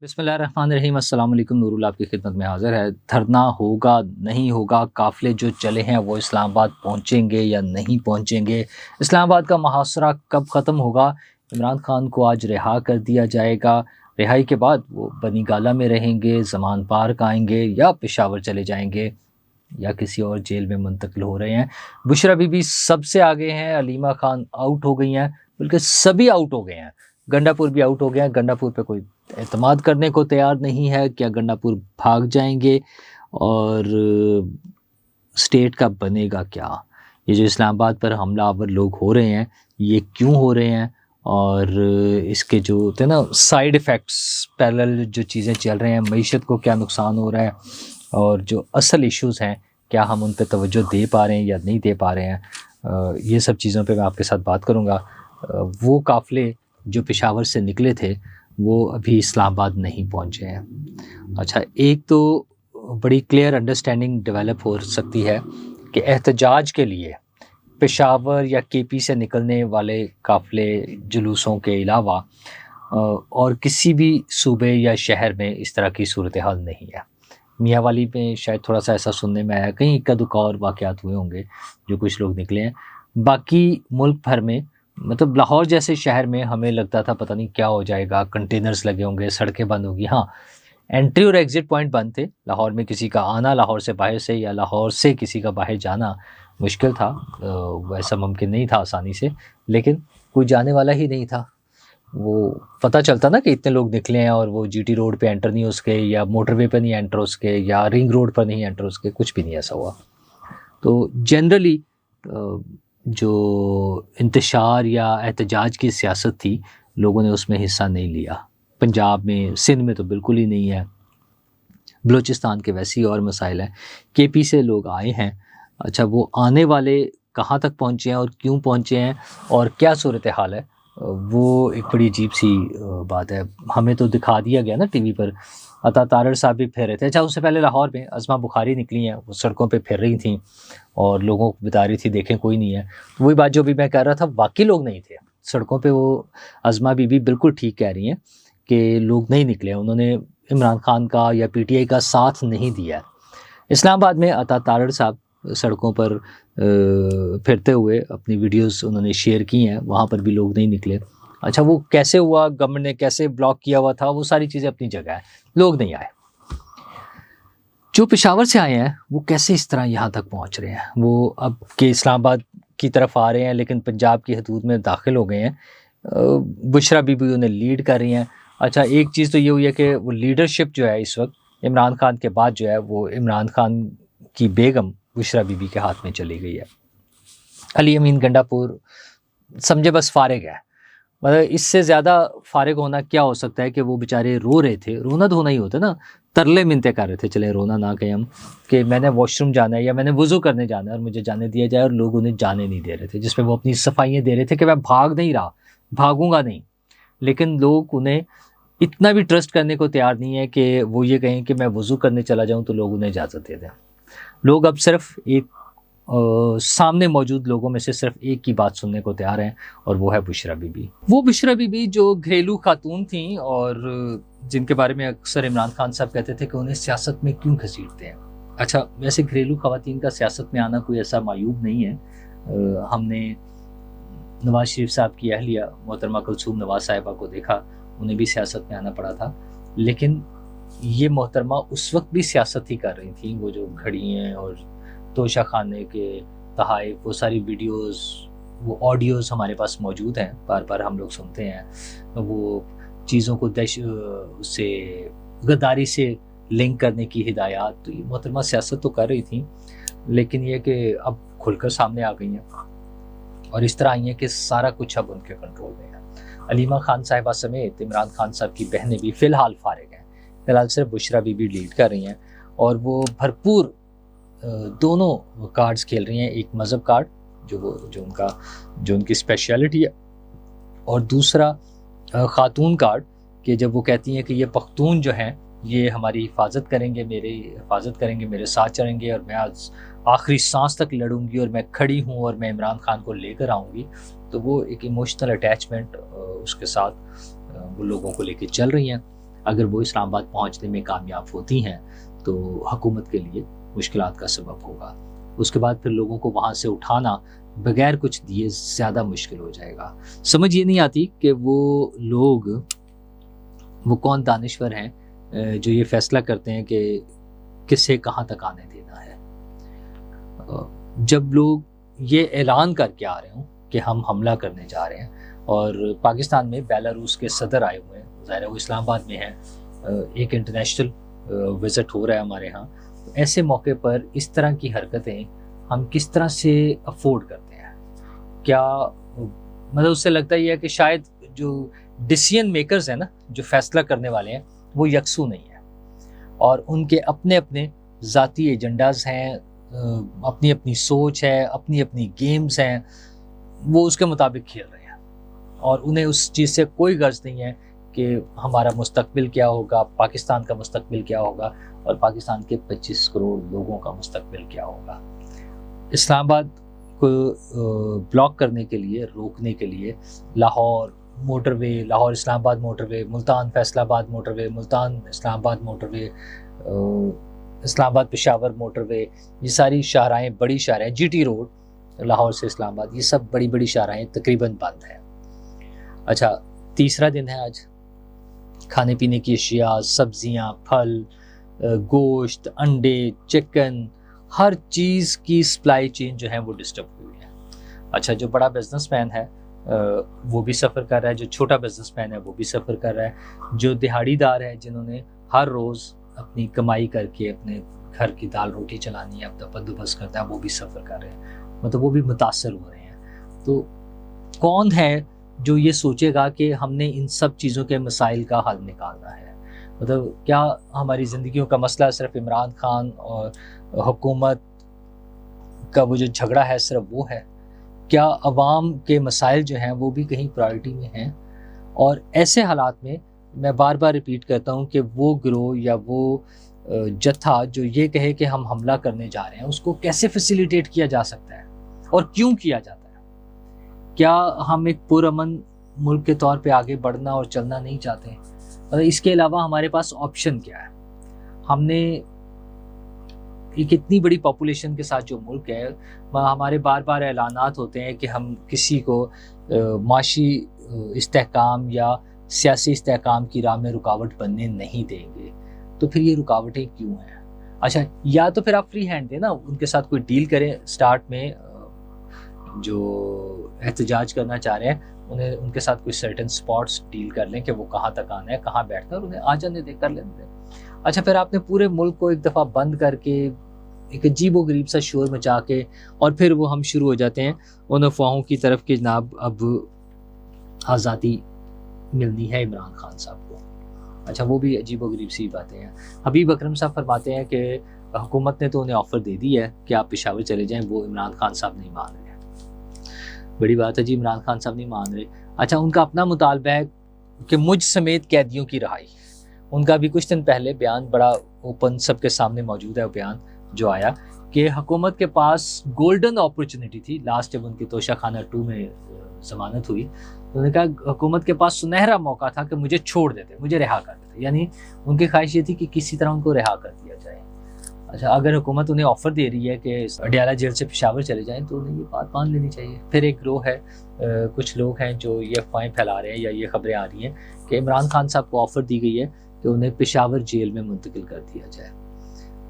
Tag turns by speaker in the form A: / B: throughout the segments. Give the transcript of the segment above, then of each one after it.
A: بسم اللہ الرحمن الرحیم۔ السلام علیکم، نور اللہ آپ کی خدمت میں حاضر ہے۔ دھرنا ہوگا نہیں ہوگا، قافلے جو چلے ہیں وہ اسلام آباد پہنچیں گے یا نہیں پہنچیں گے، اسلام آباد کا محاصرہ کب ختم ہوگا، عمران خان کو آج رہا کر دیا جائے گا، رہائی کے بعد وہ بنی گالہ میں رہیں گے، زمان پارک آئیں گے یا پشاور چلے جائیں گے یا کسی اور جیل میں منتقل ہو رہے ہیں۔ بشرا بی بی سب سے آگے ہیں، علیمہ خان آؤٹ ہو گئی ہیں، بلکہ سبھی آؤٹ ہو گئے ہیں۔ گنڈا پور بھی آؤٹ ہو گیا ہے۔ گنڈا پور پہ کوئی اعتماد کرنے کو تیار نہیں ہے۔ کیا گنڈا پور بھاگ جائیں گے اور اسٹیٹ کا بنے گا کیا؟ یہ جو اسلام آباد پر حملہ آور لوگ ہو رہے ہیں یہ کیوں ہو رہے ہیں، اور اس کے جو ہوتے ہیں نا سائیڈ ایفیکٹس، پیرالل جو چیزیں چل رہے ہیں، معیشت کو کیا نقصان ہو رہا ہے، اور جو اصل ایشوز ہیں کیا ہم ان پہ توجہ دے پا رہے ہیں یا نہیں دے پا رہے ہیں، یہ سب چیزوں پہ میں آپ کے ساتھ بات کروں گا۔ وہ قافلے جو پشاور سے نکلے تھے وہ ابھی اسلام آباد نہیں پہنچے ہیں۔ اچھا، ایک تو بڑی کلیئر انڈرسٹینڈنگ ڈیولپ ہو سکتی ہے کہ احتجاج کے لیے پشاور یا کے پی سے نکلنے والے قافلے جلوسوں کے علاوہ اور کسی بھی صوبے یا شہر میں اس طرح کی صورتحال نہیں ہے۔ میاں والی میں شاید تھوڑا سا ایسا سننے میں آیا، کہیں اکا دکا اور واقعات ہوئے ہوں گے جو کچھ لوگ نکلے ہیں۔ باقی ملک بھر میں، مطلب لاہور جیسے شہر میں ہمیں لگتا تھا پتہ نہیں کیا ہو جائے گا، کنٹینرز لگے ہوں گے، سڑکیں بند ہوگی۔ ہاں، انٹری اور ایگزٹ پوائنٹ بند تھے، لاہور میں کسی کا آنا لاہور سے باہر سے یا لاہور سے کسی کا باہر جانا مشکل تھا، ویسا ممکن نہیں تھا آسانی سے، لیکن کوئی جانے والا ہی نہیں تھا۔ وہ پتہ چلتا نا کہ اتنے لوگ نکلے ہیں اور وہ جی ٹی روڈ پہ انٹر نہیں ہو سکے، یا موٹر وے پہ نہیں انٹر ہو سکے، یا رنگ روڈ پر نہیں انٹر ہو سکے، کچھ بھی نہیں ایسا ہوا۔ تو جنرلی جو انتشار یا احتجاج کی سیاست تھی لوگوں نے اس میں حصہ نہیں لیا۔ پنجاب میں، سندھ میں تو بالکل ہی نہیں ہے، بلوچستان کے ویسے ہی اور مسائل ہیں۔ کے پی سے لوگ آئے ہیں، اچھا وہ آنے والے کہاں تک پہنچے ہیں اور کیوں پہنچے ہیں اور کیا صورتحال ہے، وہ ایک بڑی عجیب سی بات ہے۔ ہمیں تو دکھا دیا گیا نا ٹی وی پر، عطا تارڑ صاحب بھی پھر رہے تھے۔ اچھا، اس سے پہلے لاہور میں عظمہ بخاری نکلی ہیں، وہ سڑکوں پہ پھر رہی تھیں اور لوگوں کو بتا رہی تھی دیکھیں کوئی نہیں ہے۔ وہی بات جو بھی میں کہہ رہا تھا، واقعی لوگ نہیں تھے سڑکوں پہ۔ وہ عظمہ بی بی بالکل ٹھیک کہہ رہی ہیں کہ لوگ نہیں نکلے، انہوں نے عمران خان کا یا پی ٹی آئی کا ساتھ نہیں دیا۔ اسلام آباد میں عطا تارڑ صاحب سڑکوں پر پھرتے ہوئے اپنی ویڈیوز انہوں نے شیئر کی ہیں، وہاں پر بھی لوگ نہیں نکلے۔ اچھا، وہ کیسے ہوا، گورنمنٹ نے کیسے بلاک کیا ہوا تھا، وہ ساری چیزیں اپنی جگہ ہیں، لوگ نہیں آئے۔ جو پشاور سے آئے ہیں وہ کیسے اس طرح یہاں تک پہنچ رہے ہیں، وہ اب کہ اسلام آباد کی طرف آ رہے ہیں لیکن پنجاب کی حدود میں داخل ہو گئے ہیں۔ بشرا بی بی انہیں لیڈ کر رہی ہیں۔ اچھا، ایک چیز تو یہ ہوئی ہے کہ وہ لیڈرشپ جو ہے اس وقت عمران خان کے بعد جو ہے وہ عمران خان کی بیگم بشرا بی بی کے ہاتھ میں چلی گئی ہے۔ علی امین گنڈا پور سمجھے بس فارغ ہے، مطلب اس سے زیادہ فارغ ہونا کیا ہو سکتا ہے کہ وہ بیچارے رو رہے تھے، رونا دھونا ہی ہوتا نا، ترلے منتیں کر رہے تھے، چلے رونا نہ کہیں ہم، کہ میں نے واش روم جانا ہے یا میں نے وضو کرنے جانا ہے اور مجھے جانے دیا جائے، اور لوگ انہیں جانے نہیں دے رہے تھے، جس میں وہ اپنی صفائیاں دے رہے تھے کہ میں بھاگ نہیں رہا، بھاگوں گا نہیں، لیکن لوگ انہیں اتنا بھی ٹرسٹ کرنے کو تیار نہیں ہے کہ وہ یہ کہیں کہ میں وضو کرنے چلا جاؤں تو لوگ انہیں اجازت دے دیں۔ لوگ اب صرف ایک سامنے موجود لوگوں میں سے صرف ایک کی بات سننے کو تیار ہیں، اور وہ ہے بشرا بی بی۔ وہ بشرا بی بی جو گھریلو خاتون تھیں اور جن کے بارے میں اکثر عمران خان صاحب کہتے تھے کہ انہیں سیاست میں کیوں گھسیٹتے ہیں۔ اچھا، ویسے گھریلو خواتین کا سیاست میں آنا کوئی ایسا معیوب نہیں ہے۔ ہم نے نواز شریف صاحب کی اہلیہ محترمہ کلثوم نواز صاحبہ کو دیکھا، انہیں بھی سیاست میں آنا پڑا تھا، لیکن یہ محترمہ اس وقت بھی سیاست ہی کر رہی تھیں۔ وہ جو کھڑی ہیں اور توشہ خانے کے تحائف، وہ ساری ویڈیوز، وہ آڈیوز ہمارے پاس موجود ہیں، بار بار ہم لوگ سنتے ہیں، وہ چیزوں کو سے غداری سے لنک کرنے کی ہدایات۔ تو یہ محترمہ سیاست تو کر رہی تھیں، لیکن یہ کہ اب کھل کر سامنے آ گئی ہیں اور اس طرح آئی ہیں کہ سارا کچھ اب ان کے کنٹرول میں ہے۔ علیمہ خان صاحبہ سمیت عمران خان صاحب کی بہنیں بھی فی الحال فارغ ہیں، فی الحال صرف بشرا بی بی لیڈ کر رہی ہیں، اور وہ بھرپور دونوں کارڈز کھیل رہی ہیں۔ ایک مذہب کارڈ جو ان کی اسپیشلٹی ہے، اور دوسرا خاتون کارڈ، کہ جب وہ کہتی ہیں کہ یہ پختون جو ہیں یہ ہماری حفاظت کریں گے، میرے ساتھ چلیں گے، اور میں آج آخری سانس تک لڑوں گی، اور میں کھڑی ہوں، اور میں عمران خان کو لے کر آؤں گی، تو وہ ایک ایموشنل اٹیچمنٹ اس کے ساتھ وہ لوگوں کو لے کے چل رہی ہیں۔ اگر وہ اسلام آباد پہنچنے میں کامیاب ہوتی ہیں تو حکومت کے لیے مشکلات کا سبب ہوگا. اس کے بعد پھر لوگوں کو وہاں سے اٹھانا بغیر کچھ دیے زیادہ مشکل ہو جائے گا. سمجھ یہ نہیں آتی کہ وہ کون دانشور ہیں جو یہ فیصلہ کرتے ہیں کہ کسے کہاں تک آنے دینا ہے. جب لوگ یہ اعلان کر کے آ رہے ہوں کہ ہم حملہ کرنے جا رہے ہیں اور پاکستان میں بیلاروس کے صدر آئے ہوئے ہیں, ظاہر ہے وہ اسلام آباد میں ہیں, ایک انٹرنیشنل وزٹ ہو رہا ہے ہمارے ہاں, ایسے موقع پر اس طرح کی حرکتیں ہم کس طرح سے افورڈ کرتے ہیں؟ کیا مطلب اس سے لگتا ہی ہے کہ شاید جو ڈیسیژن میکرز ہیں نا, جو فیصلہ کرنے والے ہیں, وہ یکسو نہیں ہیں اور ان کے اپنے اپنے ذاتی ایجنڈاز ہیں, اپنی اپنی سوچ ہے, اپنی اپنی گیمز ہیں, وہ اس کے مطابق کھیل رہے ہیں اور انہیں اس چیز سے کوئی غرض نہیں ہے کہ ہمارا مستقبل کیا ہوگا, پاکستان کا مستقبل کیا ہوگا اور پاکستان کے 25 کروڑ لوگوں کا مستقبل کیا ہوگا. اسلام آباد کو بلاک کرنے کے لیے, روکنے کے لیے لاہور موٹر وے, لاہور اسلام آباد موٹر وے, ملتان فیصل آباد موٹر وے, ملتان اسلام آباد موٹر وے, اسلام آباد پشاور موٹر وے, یہ ساری شاہراہیں, بڑی شاہراہیں, جی ٹی روڈ لاہور سے اسلام آباد, یہ سب بڑی بڑی شاہراہیں تقریباً بند ہیں. اچھا, تیسرا دن ہے آج. کھانے پینے کی اشیاء, سبزیاں, پھل, گوشت, انڈے, چکن, ہر چیز کی سپلائی چین جو ہے وہ ڈسٹرب ہوئی ہے. اچھا, جو بڑا بزنس مین ہے وہ بھی سفر کر رہا ہے, جو چھوٹا بزنس مین ہے وہ بھی سفر کر رہا ہے, جو دہاڑی دار ہے جنہوں نے ہر روز اپنی کمائی کر کے اپنے گھر کی دال روٹی چلانی ہے, اپنا بندوبست کرتا ہے, وہ بھی سفر کر رہے ہیں, مطلب وہ بھی متاثر ہو رہے ہیں. تو کون ہے جو یہ سوچے گا کہ ہم نے ان سب چیزوں کے مسائل کا حل نکالنا ہے؟ مطلب کیا ہماری زندگیوں کا مسئلہ صرف عمران خان اور حکومت کا وہ جو جھگڑا ہے صرف وہ ہے؟ کیا عوام کے مسائل جو ہیں وہ بھی کہیں پرائرٹی میں ہیں؟ اور ایسے حالات میں میں بار بار ریپیٹ کرتا ہوں کہ وہ گروہ یا وہ جتھا جو یہ کہے کہ ہم حملہ کرنے جا رہے ہیں, اس کو کیسے فیسیلیٹیٹ کیا جا سکتا ہے اور کیوں کیا جاتا ہے؟ کیا ہم ایک پرامن ملک کے طور پہ آگے بڑھنا اور چلنا نہیں چاہتے؟ اس کے علاوہ ہمارے پاس آپشن کیا ہے؟ ہم نے ایک اتنی بڑی پاپولیشن کے ساتھ جو ملک ہے, ہمارے بار بار اعلانات ہوتے ہیں کہ ہم کسی کو معاشی استحکام یا سیاسی استحکام کی راہ میں رکاوٹ بننے نہیں دیں گے. تو پھر یہ رکاوٹیں کیوں ہیں؟ اچھا, یا تو پھر آپ فری ہینڈ دیں نا, ان کے ساتھ کوئی ڈیل کریں. سٹارٹ میں جو احتجاج کرنا چاہ رہے ہیں انہیں ان کے ساتھ کوئی سرٹن سپاٹس ڈیل کر لیں کہ وہ کہاں تک آنا ہے, کہاں بیٹھنا ہے, اور انہیں آ جانے دے, کر لینے دیں. اچھا, پھر آپ نے پورے ملک کو ایک دفعہ بند کر کے ایک عجیب و غریب سا شور مچا کے, اور پھر وہ ہم شروع ہو جاتے ہیں ان افواہوں کی طرف کہ جناب اب آزادی ملنی ہے عمران خان صاحب کو. اچھا, وہ بھی عجیب و غریب سی باتیں ہیں. حبیب اکرم صاحب فرماتے ہیں کہ حکومت نے تو انہیں آفر دے دی ہے کہ آپ پشاور چلے جائیں, وہ عمران خان صاحب نہیں مان رہے. بڑی بات ہے جی, عمران خان صاحب نہیں مان رہے. اچھا, ان کا اپنا مطالبہ ہے کہ مجھ سمیت قیدیوں کی رہائی. ان کا بھی کچھ دن پہلے بیان بڑا اوپن سب کے سامنے موجود ہے, وہ بیان جو آیا کہ حکومت کے پاس گولڈن اپرچونٹی تھی لاسٹ جب ان کی توشہ خانہ 2 میں ضمانت ہوئی. انہوں نے کہا حکومت کے پاس سنہرا موقع تھا کہ مجھے چھوڑ دیتے, مجھے رہا کر دیتے. یعنی ان کی خواہش یہ تھی کہ کسی طرح ان کو رہا کر دیا جائے. اچھا, اگر حکومت انہیں آفر دے رہی ہے کہ اڈیالہ جیل سے پشاور چلے جائیں تو انہیں یہ بات مان لینی چاہیے. پھر ایک گروہ ہے, کچھ لوگ ہیں جو یہ افواہیں پھیلا رہے ہیں یا یہ خبریں آ رہی ہیں کہ عمران خان صاحب کو آفر دی گئی ہے کہ انہیں پشاور جیل میں منتقل کر دیا جائے,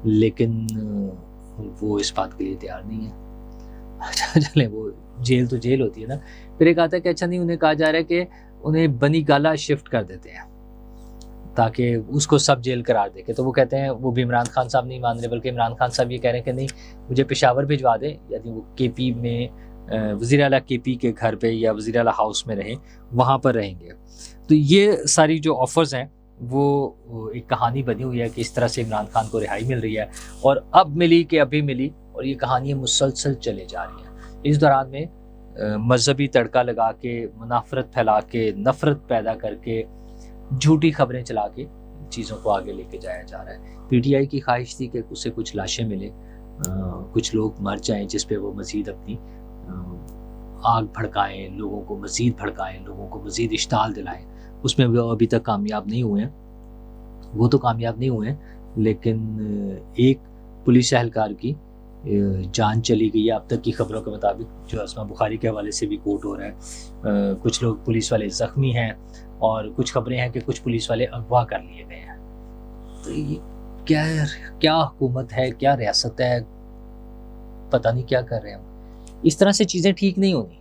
A: لیکن وہ اس بات کے لیے تیار نہیں ہے. اچھا چلیں, وہ جیل تو جیل ہوتی ہے نا. پھر ایک آتا ہے کہ اچھا نہیں, انہیں کہا جا رہا ہے کہ انہیں بنی گالا شفٹ کر دیتے ہیں تاکہ اس کو سب جیل قرار دے کے. تو وہ کہتے ہیں, وہ بھی عمران خان صاحب نہیں مان رہے, بلکہ عمران خان صاحب یہ کہہ رہے ہیں کہ نہیں, مجھے پشاور بھجوا دیں, یعنی وہ کے پی میں وزیر اعلیٰ کے پی کے گھر پہ یا وزیر اعلیٰ ہاؤس میں رہیں, وہاں پر رہیں گے. تو یہ ساری جو آفرز ہیں وہ ایک کہانی بنی ہوئی ہے کہ اس طرح سے عمران خان کو رہائی مل رہی ہے, اور اب ملی کہ ابھی ملی, اور یہ کہانیاں مسلسل چلے جا رہی ہیں. اس دوران میں مذہبی تڑکا لگا کے, منافرت پھیلا کے, نفرت پیدا کر کے, جھوٹی خبریں چلا کے چیزوں کو آگے لے کے جایا جا رہا ہے. پی ٹی آئی کی خواہش تھی کہ اسے کچھ لاشیں ملے, کچھ لوگ مر جائیں, جس پہ وہ مزید اپنی آگ بھڑکائیں, لوگوں کو مزید بھڑکائیں, لوگوں کو مزید اشتعال دلائیں. اس میں وہ ابھی تک کامیاب نہیں ہوئے ہیں. وہ تو کامیاب نہیں ہوئے، لیکن ایک پولیس اہلکار کی جان چلی گئی ہے اب تک کی خبروں کے مطابق، جو اسما بخاری کے حوالے سے بھی کوٹ ہو رہا ہے۔ کچھ لوگ پولیس والے زخمی ہیں، اور کچھ خبریں ہیں کہ کچھ پولیس والے اغوا کر لیے گئے ہیں۔ تو یہ کیا حکومت ہے، کیا ریاست ہے، پتہ نہیں کیا کر رہے ہیں ہم۔ اس طرح سے چیزیں ٹھیک نہیں ہونی۔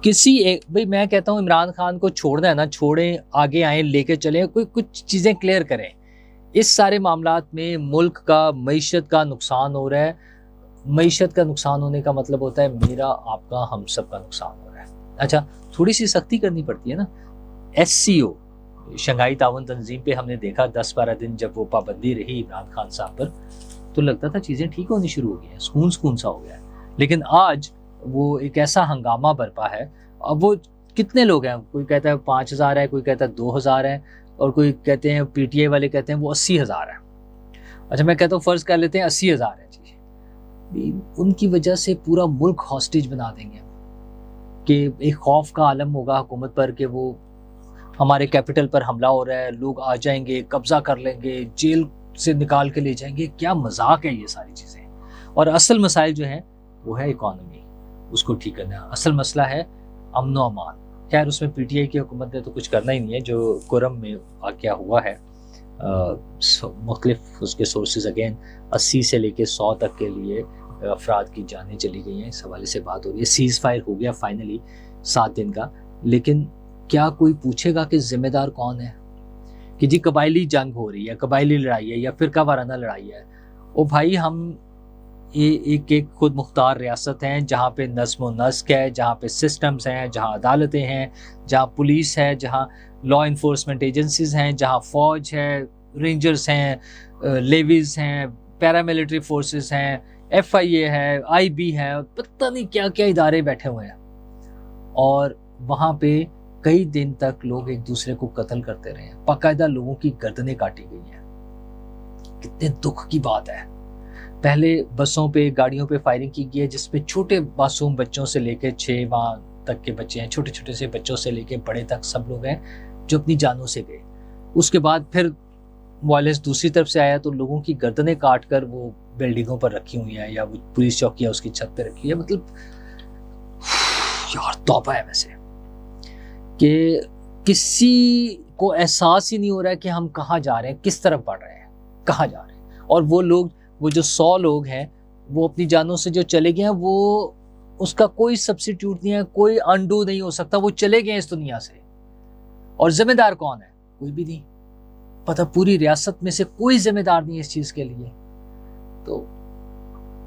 A: کسی ایک بھائی میں کہتا ہوں عمران خان کو چھوڑنا ہے نا، چھوڑیں، آگے آئیں، لے کے چلیں، کچھ چیزیں کلیئر کریں۔ اس سارے معاملات میں ملک کا، معیشت کا نقصان ہو رہا ہے۔ معیشت کا نقصان ہونے کا مطلب ہوتا ہے میرا، آپ کا، ہم سب کا نقصان ہو رہا ہے۔ اچھا، تھوڑی سی سختی کرنی پڑتی ہے نا۔ SCO شنگھائی تعاون تنظیم پہ ہم نے دیکھا 10-12 دن جب وہ پابندی رہی عمران خان صاحب پر، تو لگتا تھا چیزیں ٹھیک ہونی شروع ہو گئی ہیں، سکون سا ہو گیا ہے۔ لیکن آج وہ ایک ایسا ہنگامہ برپا ہے۔ اب وہ کتنے لوگ ہیں، کوئی کہتا ہے 5000 ہے، کوئی کہتا ہے 2000 ہے، اور کوئی کہتے ہیں PTI والے کہتے ہیں وہ 80,000 ہے۔ اچھا، میں کہتا ہوں فرض کر لیتے ہیں 80,000 ہے جی، ان کی وجہ سے پورا ملک ہاسٹیج بنا دیں گے کہ ایک خوف کا عالم ہوگا حکومت پر کہ وہ ہمارے کیپٹل پر حملہ ہو رہا ہے، لوگ آ جائیں گے، قبضہ کر لیں گے، جیل سے نکال کے لے جائیں گے۔ کیا مذاق ہے یہ ساری چیزیں۔ اور اصل مسائل جو ہیں وہ ہے اکانومی، اس کو ٹھیک کرنا ہے۔ اصل مسئلہ ہے امن و امان۔ خیر اس میں PTI کی حکومت نے تو کچھ کرنا ہی نہیں ہے۔ جو کرم میں واقعہ ہوا ہے، مختلف اس کے سورسز اگین 80 سے لے کے 100 تک کے لیے افراد کی جانیں چلی گئی ہیں، اس حوالے سے بات ہو رہی ہے۔ سیز فائر ہو گیا فائنلی 7 دن کا، لیکن کیا کوئی پوچھے گا کہ ذمہ دار کون ہے؟ کہ جی قبائلی جنگ ہو رہی ہے، قبائلی لڑائی ہے، یا فرقہ وارانہ لڑائی ہے۔ او بھائی، ہم ایک خود مختار ریاست ہیں جہاں پہ نظم و نسق ہے، جہاں پہ سسٹمز ہیں، جہاں عدالتیں ہیں، جہاں پولیس ہے، جہاں لا انفورسمنٹ ایجنسیز ہیں، جہاں فوج ہے، رینجرز ہیں، لیویز ہیں، پیراملٹری فورسز ہیں، FIA ہے، IB ہے، پتہ نہیں کیا کیا ادارے بیٹھے ہوئے ہیں، اور وہاں پہ کئی دن تک لوگ ایک دوسرے کو قتل کرتے رہے ہیں، باقاعدہ لوگوں کی گردنیں کاٹی گئی ہیں۔ کتنے دکھ کی بات ہے۔ پہلے بسوں پہ، گاڑیوں پہ فائرنگ کی گئی ہے جس پہ چھوٹے معصوم بچوں سے لے کے 6 ماہ تک کے بچے ہیں، چھوٹے چھوٹے سے بچوں سے لے کے بڑے تک سب لوگ ہیں جو اپنی جانوں سے گئے۔ اس کے بعد پھر وائلنس دوسری طرف سے آیا تو لوگوں کی گردنیں کاٹ کر وہ بلڈنگوں پر رکھی ہوئی ہیں، یا وہ پولیس چوکی ہے اس کی چھت پہ رکھی ہے۔ مطلب یار توبہ ہے ویسے، کہ کسی کو احساس ہی نہیں ہو رہا ہے کہ ہم کہاں جا رہے ہیں، کس طرف بڑھ رہے ہیں، کہاں جا رہے ہیں۔ اور وہ لوگ، وہ جو 100 لوگ ہیں وہ اپنی جانوں سے جو چلے گئے ہیں، وہ اس کا کوئی سبسٹیٹیوٹ نہیں ہے، کوئی انڈو نہیں ہو سکتا، وہ چلے گئے اس دنیا سے۔ اور ذمہ دار کون ہے؟ کوئی بھی نہیں پتہ، پوری ریاست میں سے کوئی ذمہ دار نہیں ہے اس چیز کے لیے۔ تو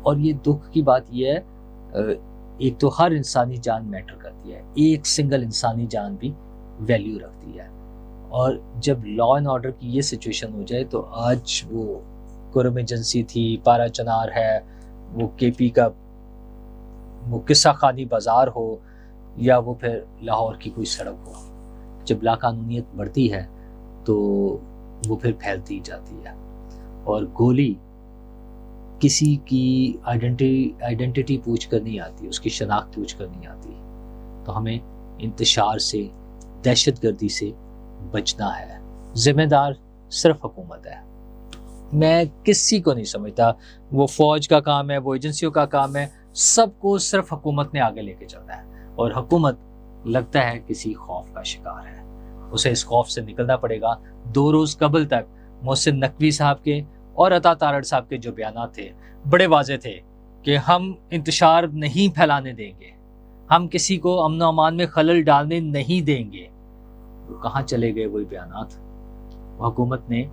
A: اور یہ دکھ کی بات یہ ہے، ایک تو ہر انسانی جان میٹر کرتی ہے، ایک سنگل انسانی جان بھی ویلیو رکھتی ہے۔ اور جب لا اینڈ آرڈر کی یہ سچویشن ہو جائے تو آج وہ کرم ایجنسی تھی، پارا چنار ہے، وہ KP کا وہ قصہ خانی بازار ہو، یا وہ پھر لاہور کی کوئی سڑک ہو، جب لا قانونیت بڑھتی ہے تو وہ پھر پھیلتی جاتی ہے۔ اور گولی کسی کی آئیڈینٹی پوچھ کر نہیں آتی، اس کی شناخت پوچھ کر نہیں آتی۔ تو ہمیں انتشار سے، دہشت گردی سے بچنا ہے۔ ذمہ دار صرف حکومت ہے۔ میں کسی کو نہیں سمجھتا، وہ فوج کا کام ہے، وہ ایجنسیوں کا کام ہے، سب کو صرف حکومت نے آگے لے کے چلنا ہے۔ اور حکومت لگتا ہے کسی خوف کا شکار ہے، اسے اس خوف سے نکلنا پڑے گا۔ 2 روز قبل تک محسن نقوی صاحب کے اور عطا تارڑ صاحب کے جو بیانات تھے بڑے واضح تھے کہ ہم انتشار نہیں پھیلانے دیں گے، ہم کسی کو امن و امان میں خلل ڈالنے نہیں دیں گے۔ وہ کہاں چلے گئے وہی بیانات؟ حکومت نے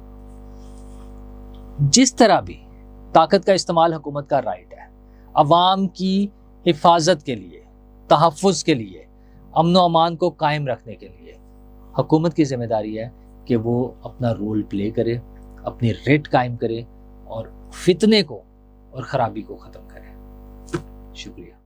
A: جس طرح بھی، طاقت کا استعمال حکومت کا رائٹ ہے، عوام کی حفاظت کے لیے، تحفظ کے لیے، امن و امان کو قائم رکھنے کے لیے حکومت کی ذمہ داری ہے کہ وہ اپنا رول پلے کرے، اپنی ریٹ قائم کرے، اور فتنے کو اور خرابی کو ختم کرے۔ شکریہ۔